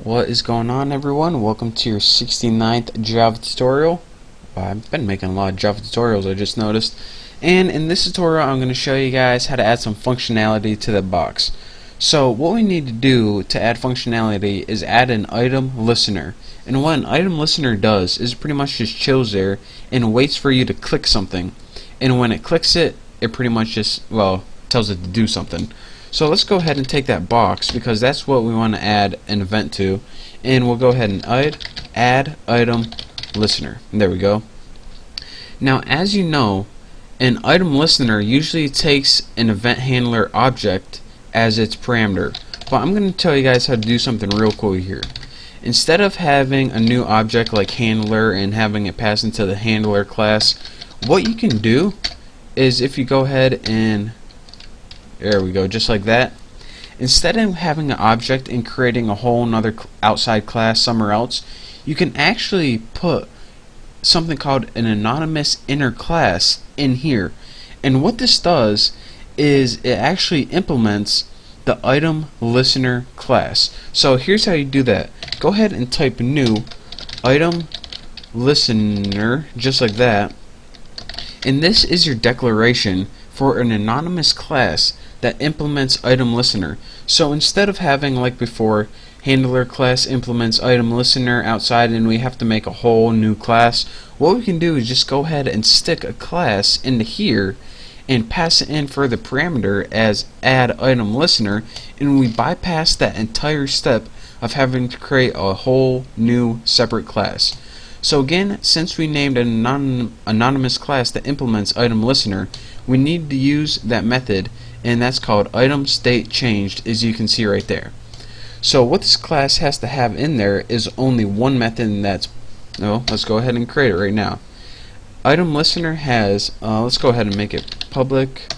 What is going on, everyone? Welcome to your 69th Java tutorial. I've been making a lot of Java tutorials, I just noticed. And in this tutorial I'm going to show you guys how to add some functionality to the box. So what we need to do to add functionality is add an item listener. And what an item listener does is pretty much just chills there and waits for you to click something. And when it clicks it, it pretty much just, well, tells it to do something. So let's go ahead and take that box, because that's what we want to add an event to, and we'll go ahead and add item listener. And there we go. Now, as you know, an item listener usually takes an event handler object as its parameter, but I'm going to tell you guys how to do something real cool here. Instead of having a new object like handler and having it pass into the handler class, what you can do is, if you go ahead and there we go, just like that. Instead of having an object and creating a whole nother outside class somewhere else, you can actually put something called an anonymous inner class in here. And what this does is it actually implements the item listener class. So here's how you do that. Go ahead and type new item listener, just like that. And this is your declaration for an anonymous class that implements item listener. So instead of having, like before, handler class implements item listener outside and we have to make a whole new class, what we can do is just go ahead and stick a class into here and pass it in for the parameter as add item listener, and we bypass that entire step of having to create a whole new separate class. So again, since we named an anonymous class that implements item listener, we need to use that method, and that's called item state changed, as you can see right there. So what this class has to have in there is only one method, and that's, let's go ahead and create it right now. Item listener has, let's go ahead and make it public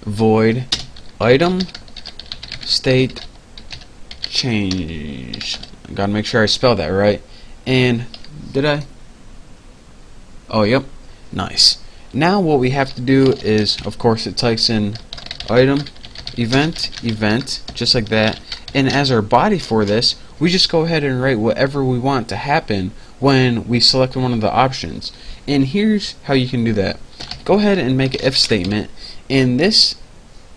void item state change. I gotta make sure I spell that right. And did I? Oh, yep. Nice. Now what we have to do is, of course, it types in item event, just like that. And as our body for this, we just go ahead and write whatever we want to happen when we select one of the options. And here's how you can do that. Go ahead and make an if statement, and this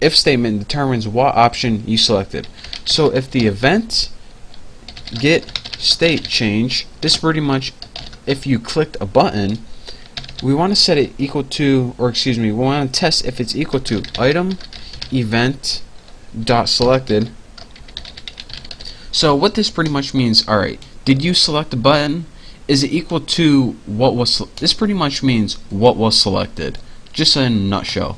if statement determines what option you selected. So if the event get state change, this pretty much, if you clicked a button, we want to set it equal to, or excuse me, we want to test if it's equal to item event dot selected. So what this pretty much means, alright, did you select a button? Is it equal to what was, this pretty much means what was selected, just in a nutshell.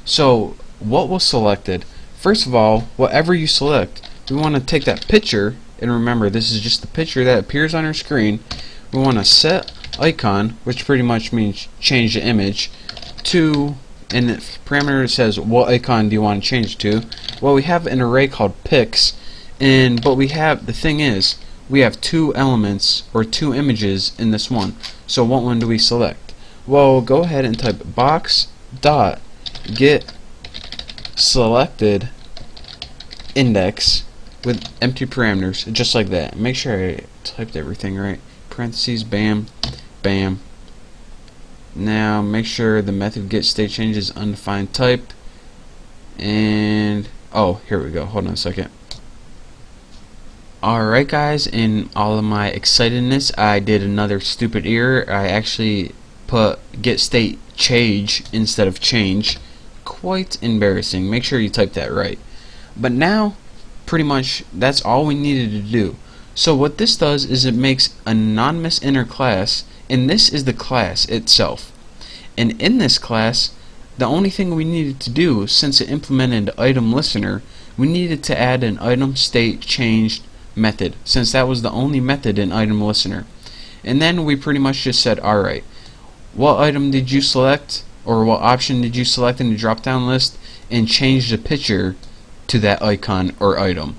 So what was selected, first of all, whatever you select, we want to take that picture, and remember this is just the picture that appears on our screen. We want to set icon, which pretty much means change the image, to, and the parameter says what icon do you want to change to. Well, we have an array called pics, and but we have, the thing is, we have two elements or two images in this one. So what one do we select? Well, go ahead and type box dot get selected index with empty parameters, just like that. Make sure I typed everything right. Parentheses, bam, bam. Now make sure the method get state change is undefined type, and oh, here we go, hold on a second. Alright guys, in all of my excitedness I did another stupid error. I actually put get state change instead of change. Quite embarrassing. Make sure you type that right. But now pretty much that's all we needed to do. So what this does is it makes an anonymous inner class, and this is the class itself. And in this class, the only thing we needed to do, since it implemented item listener, we needed to add an item state changed method, since that was the only method in item listener. And then we pretty much just said, alright, what item did you select, or what option did you select in the drop down list, and change the picture to that icon or item.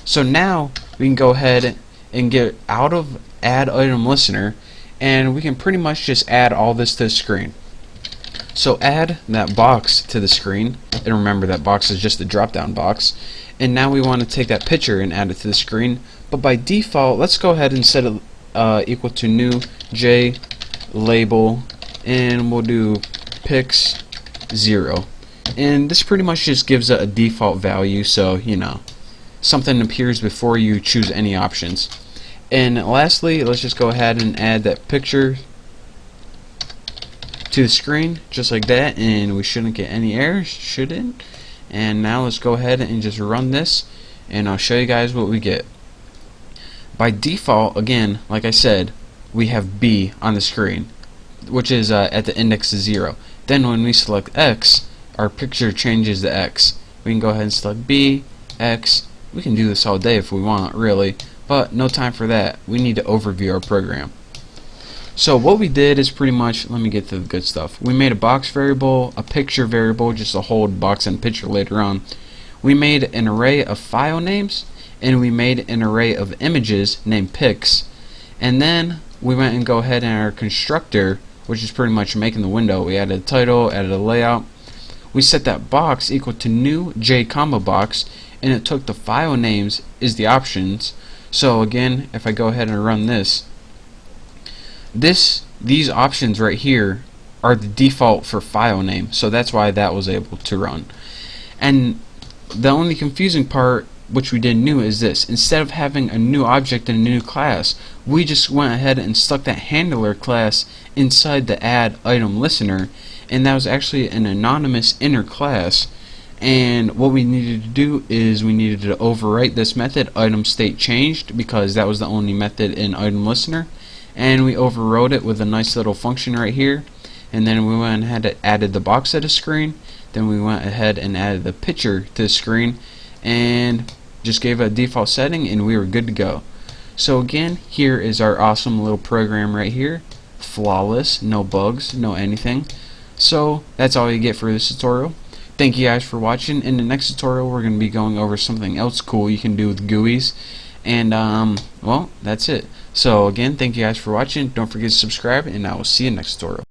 So now we can go ahead and get out of add item listener, and we can pretty much just add all this to the screen. So add that box to the screen, and remember that box is just a drop down box, and now we want to take that picture and add it to the screen. But by default, let's go ahead and set it equal to new J label, and we'll do pics 0. And this pretty much just gives it a default value, so you know, something appears before you choose any options. And lastly, let's just go ahead and add that picture to the screen just like that, and we shouldn't get any errors, shouldn't. And now let's go ahead and just run this, and I'll show you guys what we get. By default, again, like I said, we have B on the screen, which is at the index of 0. Then when we select X, our picture changes to X. We can go ahead and select B, X. We can do this all day if we want, really, but no time for that. We need to overview our program. So what we did is pretty much, let me get to the good stuff. We made a box variable, a picture variable, just to hold box and picture later on. We made an array of file names, and we made an array of images named pics. And then we went and go ahead in our constructor, which is pretty much making the window. We added a title, added a layout. We set that box equal to new J comma box, and it took the file names as the options. So again, if I go ahead and run this, these options right here are the default for file name, so that's why that was able to run. And the only confusing part, which we didn't know, is this: instead of having a new object and a new class, we just went ahead and stuck that handler class inside the add item listener, and that was actually an anonymous inner class. And what we needed to do is we needed to overwrite this method item state changed, because that was the only method in item listener, and we overrode it with a nice little function right here. And then we went ahead and added the box to the screen, then we went ahead and added the picture to the screen, and just gave it a default setting, and we were good to go. So again, here is our awesome little program right here, flawless, no bugs, no anything. So that's all you get for this tutorial. Thank you guys for watching. In the next tutorial, we're going to be going over something else cool you can do with GUIs. And well, that's it. So again, thank you guys for watching. Don't forget to subscribe, and I will see you next tutorial.